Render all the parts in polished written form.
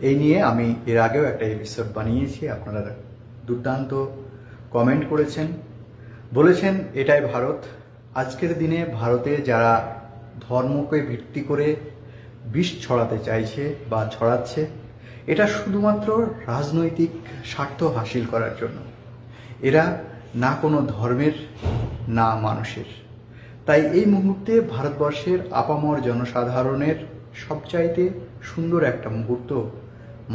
এই নিয়ে আমি এর আগেও একটা এপিসোড বানিয়েছি। আপনারা দুর্দান্ত কমেন্ট করেছেন, বলেছেন এটাই ভারত। আজকের দিনে ভারতে যারা ধর্মকে ভিত্তি করে বিষ ছড়াতে চাইছে বা ছড়াচ্ছে, এটা শুধুমাত্র রাজনৈতিক স্বার্থ হাসিল করার জন্য। এরা না কোনো ধর্মের না মানুষের। তাই এই মুহূর্তে ভারতবর্ষের আপামর জনসাধারণের সবচাইতে সুন্দর একটা মুহূর্ত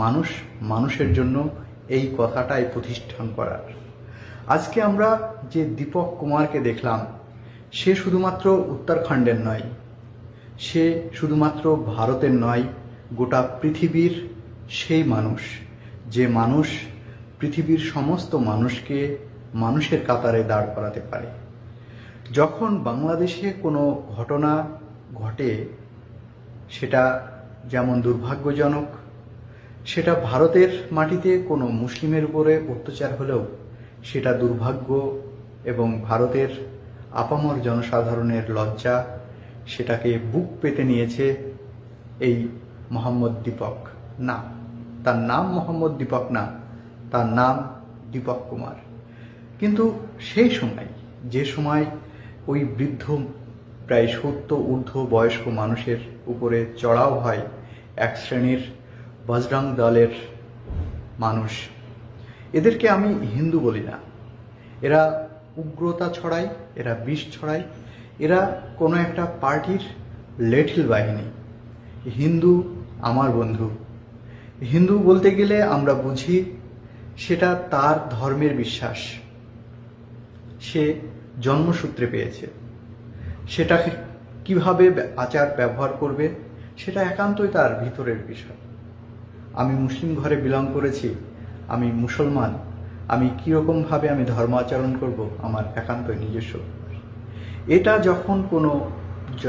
মানুষ মানুষের জন্য এই কথাটাই প্রতিষ্ঠান করার। আজকে আমরা যে দীপক কুমারকে দেখলাম, সে শুধুমাত্র উত্তরাখণ্ডের নয়, সে শুধুমাত্র ভারতের নয়, গোটা পৃথিবীর সেই মানুষ যে মানুষ পৃথিবীর সমস্ত মানুষকে মানুষের কাতারে দাঁড় করাতে পারে। যখন বাংলাদেশে কোনো ঘটনা ঘটে, সেটা যেমন দুর্ভাগ্যজনক, সেটা ভারতের মাটিতে কোনো মুসলিমের উপরে অত্যাচার হলেও সেটা দুর্ভাগ্য এবং ভারতের আপামর জনসাধারণের লজ্জা, সেটাকে বুক পেতে নিয়েছে এই মোহাম্মদ দীপক। না, তার নাম মোহাম্মদ দীপক না, তার নাম দীপক কুমার। কিন্তু সেই সময়, যে সময় ওই বৃদ্ধ প্রায় 70 ঊর্ধ্ব বয়স্ক মানুষের উপরে চড়াও হয় এক শ্রেণীর বজরং দলের মানুষ, এদেরকে আমি হিন্দু বলি না। এরা উগ্রতা ছড়ায়, এরা বিষ ছড়ায়, এরা কোনো একটা পার্টির লেঠিল বাহিনী। হিন্দু আমার বন্ধু। হিন্দু বলতে গেলে আমরা বুঝি সেটা তার ধর্মের বিশ্বাস, সে জন্মসূত্রে পেয়েছে। সেটাকে কিভাবে আচার ব্যবহার করবে সেটা একান্তই তার ভিতরের বিষয়। আমি মুসলিম ঘরে বিলং করেছি, আমি মুসলমান, আমি কীরকমভাবে আমি ধর্ম আচরণ করব আমার একান্তই নিজস্ব। এটা যখন কোনো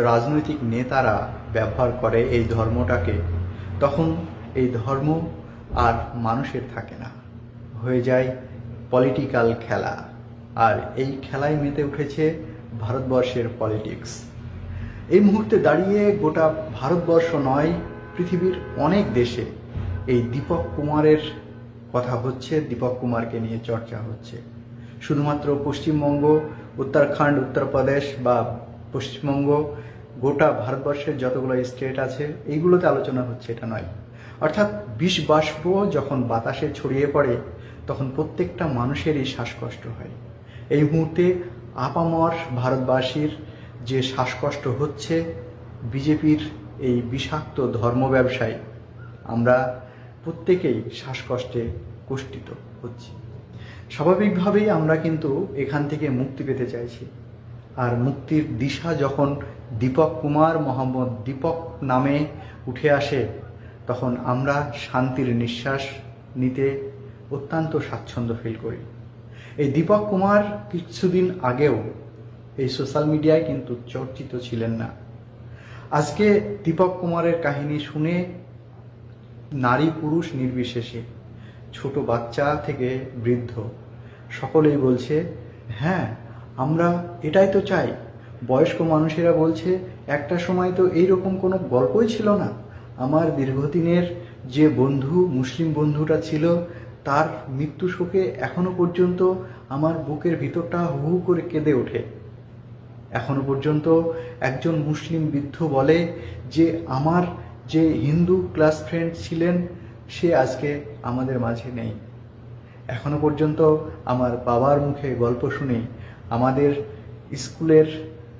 রাজনৈতিক নেতারা ব্যবহার করে এই ধর্মটাকে, তখন এই ধর্ম আর মানুষের থাকে না, হয়ে যায় পলিটিক্যাল খেলা। আর এই খেলায় মেতে উঠেছে ভারতবর্ষের পলিটিক্স। এই মুহূর্তে দাঁড়িয়ে গোটা ভারতবর্ষ নয়, পৃথিবীর অনেক দেশে এই দীপক কুমারের কথা হচ্ছে, দীপক কুমারকে নিয়ে চর্চা হচ্ছে। শুধুমাত্র পশ্চিমবঙ্গ, উত্তরাখণ্ড, উত্তরপ্রদেশ বা পশ্চিমবঙ্গ, গোটা ভারতবর্ষের যতগুলো স্টেট আছে এইগুলোতে আলোচনা হচ্ছে এটা নয়। অর্থাৎ বিষ বাষ্প যখন বাতাসে ছড়িয়ে পড়ে, তখন প্রত্যেকটা মানুষেরই শ্বাসকষ্ট হয়। এই মুহূর্তে আপামর ভারতবাসীর যে শ্বাসকষ্ট হচ্ছে বিজেপির এই বিষাক্ত ধর্ম ব্যবসায়, আমরা প্রত্যেকেই শ্বাসকষ্টে কষ্টিত হচ্ছি। স্বাভাবিকভাবেই আমরা কিন্তু এখান থেকে মুক্তি পেতে চাইছি। আর মুক্তির দিশা যখন দীপক কুমার, মোহাম্মদ দীপক নামে উঠে আসে, তখন আমরা শান্তির নিঃশ্বাস নিতে অত্যন্ত স্বাচ্ছন্দ্য ফিল করি। এই দীপক কুমার কিছুদিন আগেও এই সোশ্যাল মিডিয়ায় কিন্তু চর্চিত ছিলেন না। আজকে দীপক কুমারের কাহিনী শুনে নারী পুরুষ নির্বিশেষে, ছোট বাচ্চা থেকে বৃদ্ধ, সকলেই বলছে হ্যাঁ আমরা এটাই তো চাই। বয়স্ক মানুষেরা বলছে একটা সময় তো এইরকম কোনো গল্পই ছিল না। আমার দীর্ঘদিনের যে বন্ধু, মুসলিম বন্ধুটা ছিল, তার মৃত্যু শোকে এখনো পর্যন্ত আমার বুকের ভিতরটা হু হু করে কেঁদে ওঠে। এখনো পর্যন্ত একজন মুসলিম বৃদ্ধ বলে যে আমার যে হিন্দু ক্লাস ফ্রেন্ড ছিলেন সে আজকে আমাদের মাঝে নেই। এখনো পর্যন্ত আমার বাবার মুখে গল্প শুনে আমাদের স্কুলের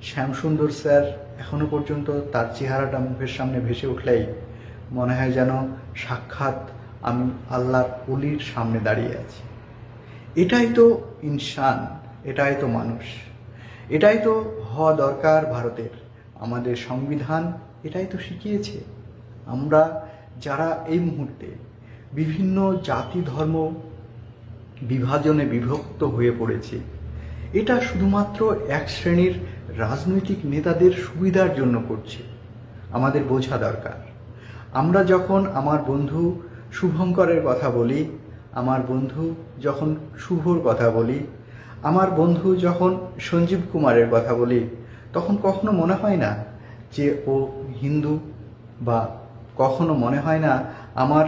শ্যামসুন্দর স্যার, এখনো পর্যন্ত তার চেহারাটা মুখের সামনে ভেসে উঠলেই মনে হয় যেন সাক্ষাৎ আমি আল্লাহর ওলির সামনে দাঁড়িয়ে আছি। এটাই তো ইনসান, এটাই তো মানুষ, এটাই তো হওয়া দরকার ভারতের। আমাদের সংবিধান এটাই তো শিখিয়েছে। আমরা যারা এই মুহূর্তে বিভিন্ন জাতি ধর্ম বিভাজনে বিভক্ত হয়ে পড়েছি, এটা শুধুমাত্র এক শ্রেণীর রাজনৈতিক নেতাদের সুবিধার জন্য করছে। আমাদের বোঝা দরকার। আমরা যখন আমার বন্ধু শুভঙ্করের কথা বলি, আমার বন্ধু যখন শুভর কথা বলি, আমার বন্ধু যখন সঞ্জীব কুমারের কথা বলি, তখন কখনো মনে হয় না যে ও হিন্দু, বা কখনো মনে হয় না আমার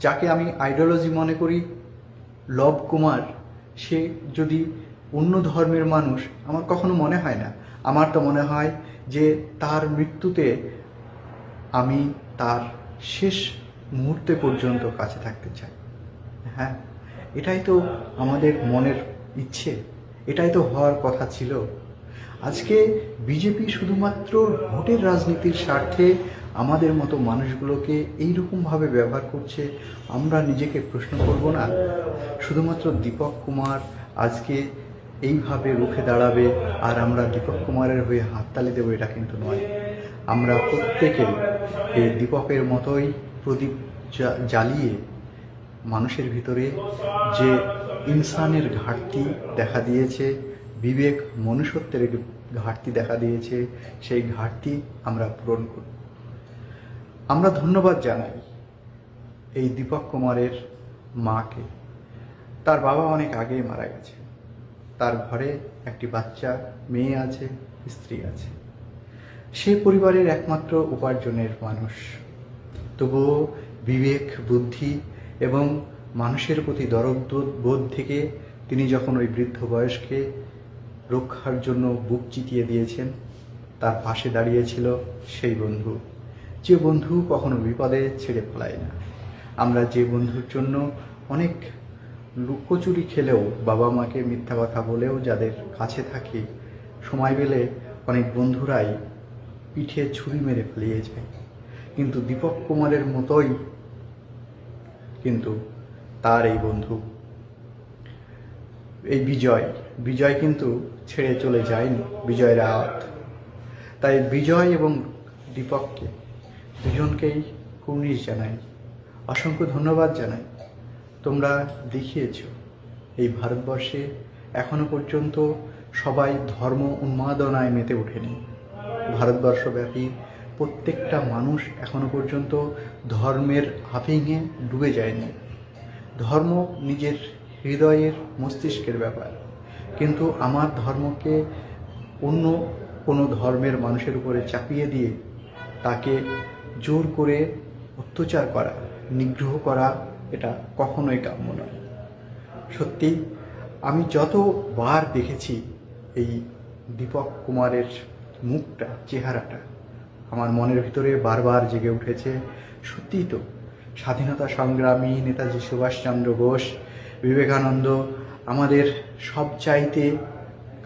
যাকে আমি আইডিওলজি মনে করি, লব কুমার, সে যদি অন্য ধর্মের মানুষ, আমার কখনো মনে হয় না। আমার তো মনে হয় যে তার মৃত্যুতে আমি তার শেষ মুহূর্তে পর্যন্ত কাছে থাকতে চাই। হ্যাঁ, এটাই তো আমাদের মনের ইচ্ছে, এটাই তো হওয়ার কথা ছিল। আজকে বিজেপি শুধুমাত্র ভোটের রাজনীতির স্বার্থে আমাদের মতো মানুষগুলোকে এইরকমভাবে ব্যবহার করছে। আমরা নিজেকে প্রশ্ন করব না? শুধুমাত্র দীপক কুমার আজকে এইভাবে রুখে দাঁড়াবে আর আমরা দীপক কুমারের হয়ে হাততালি দেবো, এটা কিন্তু নয়। আমরা প্রত্যেকেই এই দীপকের মতোই প্রদীপ জ্বালিয়ে মানুষের ভিতরে যে ইনসানের ঘাটতি দেখা দিয়েছে, বিবেক মনুষ্যত্বের ঘাটতি দেখা দিয়েছে, সেই ঘাটতি আমরা পূরণ করব। আমরা ধন্যবাদ জানাই এই দীপক কুমারের মাকে। তার বাবা অনেক আগেই মারা গেছে, তার ঘরে একটি বাচ্চা মেয়ে আছে, স্ত্রী আছে। সে পরিবারের একমাত্র উপার্জনের মানুষ। তবুও বিবেক, বুদ্ধি এবং মানুষের প্রতি দরদ বোধ থেকে তিনি যখন ওই বৃদ্ধ বয়সকে রক্ষার জন্য বুক চিতিয়ে দিয়েছেন, তার পাশে দাঁড়িয়েছিল সেই বন্ধু, যে বন্ধু কখনো বিপদে ছেড়ে পালায় না। আমরা যে বন্ধুর জন্য অনেক লুকোচুরি খেলেও, বাবা মাকে মিথ্যা কথা বলেও যাদের কাছে থাকি, সময় পেলে অনেক বন্ধুরাই পিঠে ছুরি মেরে পালিয়ে যায়। কিন্তু দীপক কুমারের মতোই কিন্তু তার এই বন্ধু, এই বিজয় কিন্তু ছেড়ে চলে যায়নি, বিজয় রাত। তাই বিজয় এবং দীপককে দুজনকেই কুর্নিশ জানাই, অসংখ্য ধন্যবাদ জানাই। তোমরা দেখিয়েছ এই ভারতবর্ষে এখনো পর্যন্ত সবাই ধর্ম উন্মাদনায় মেতে ওঠেনি। ভারতবর্ষব্যাপী প্রত্যেকটা মানুষ এখনো পর্যন্ত ধর্মের আবেগে ডুবে যায়নি। ধর্ম নিজের হৃদয়ের মস্তিষ্কের ব্যাপার, কিন্তু আমার ধর্মকে অন্য কোনো ধর্মের মানুষের উপরে চাপিয়ে দিয়ে তাকে জোর করে অত্যাচার করা, নিগ্রহ করা, এটা কখনোই কাম্য নয়। সত্যি আমি যতবার দেখেছি এই দীপক কুমারের মুখটা, চেহারাটা, আমার মনের ভিতরে বারবার জেগে উঠেছে। সত্যিই তো স্বাধীনতা সংগ্রামী নেতাজি সুভাষচন্দ্র বোস, বিবেকানন্দ, আমাদের সবচাইতে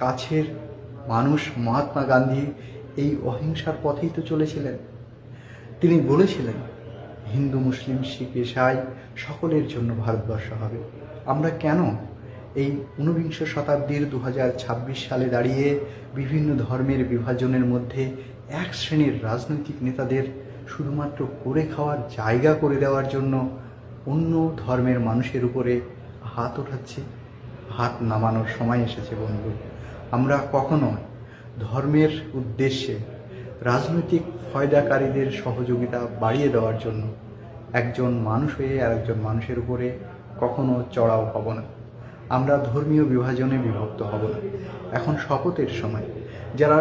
কাছের মানুষ মহাত্মা গান্ধী এই অহিংসার পথেই তো চলেছিলেন। তিনি বলেছিলেন, হিন্দু, মুসলিম, শিখ, ইসাই সকলের জন্য ভারতবর্ষ হবে। আমরা কেন এই ঊনবিংশ শতাব্দীর 2026 সালে দাঁড়িয়ে বিভিন্ন ধর্মের বিভাজনের মধ্যে এক শ্রেণীর রাজনৈতিক নেতাদের শুধুমাত্র করে খাওয়ার জায়গা করে দেওয়ার জন্য অন্য ধর্মের মানুষের উপরে হাত ওঠাচ্ছি? হাত নামানোর সময় এসেছে বন্ধু। আমরা কখনো ধর্মের উদ্দেশ্যে রাজনৈতিক ফয়দাকারীদের সহযোগিতা বাড়িয়ে দেওয়ার জন্য একজন মানুষ হয়ে আর একজন মানুষের উপরে কখনো চড়াও হব না। আমরা ধর্মীয় বিভাজনে বিভক্ত হব না। এখন শপথের সময়, যারা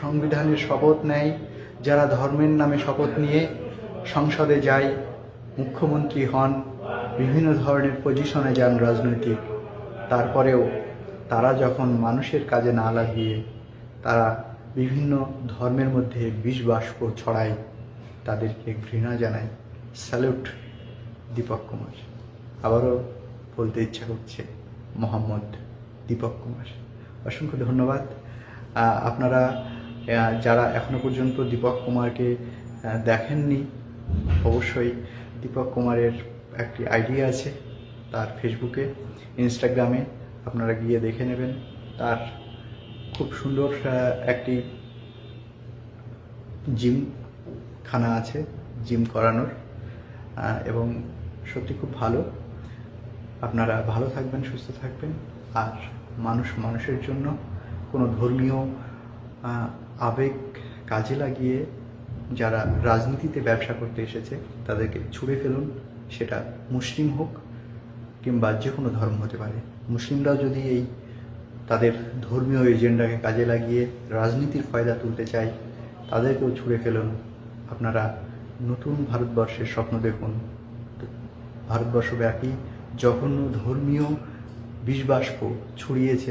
সংবিধানের শপথ নেয়, যারা ধর্মের নামে শপথ নিয়ে সংসদে যায়, মুখ্যমন্ত্রী হন, বিভিন্ন ধরনের পজিশনে যান রাজনৈতিক, তারপরেও তারা যখন মানুষের কাজে না লাগিয়ে তারা বিভিন্ন ধর্মের মধ্যে বিষবাষ্প ছড়ায়, তাদেরকে ঘৃণা জানায়। স্যালুট দীপক কুমার। আবারও বলতে ইচ্ছা করছে, মোহাম্মদ দীপক কুমার, অসংখ্য ধন্যবাদ। আপনারা যারা এখনো পর্যন্ত দীপক কুমারকে দেখেননি, অবশ্যই দীপক কুমারের একটি আইডি আছে তার ফেসবুকে, ইনস্টাগ্রামে, আপনারা গিয়ে দেখে নেবেন। তার খুব সুন্দর একটি জিমখানা আছে, জিম করানোর, এবং সত্যি খুব ভালো। আপনারা ভালো থাকবেন, সুস্থ থাকবেন। আর মানুষের জন্য কোনো ধর্মীয় আবেগ কাজে লাগিয়ে যারা রাজনীতিতে ব্যবসা করতে এসেছে তাদেরকে ছুঁড়ে ফেলুন। সেটা মুসলিম হোক কিংবা যে কোনো ধর্ম হতে পারে। মুসলিমরাও যদি এই তাদের ধর্মীয় এজেন্ডাকে কাজে লাগিয়ে রাজনীতির ফায়দা তুলতে চায়, তাদেরকেও ছুঁড়ে ফেলুন। আপনারা নতুন ভারতবর্ষের স্বপ্ন দেখুন। ভারতবর্ষব্যাপী জঘন্য ধর্মীয় বিষবাষ্প ছড়িয়েছে।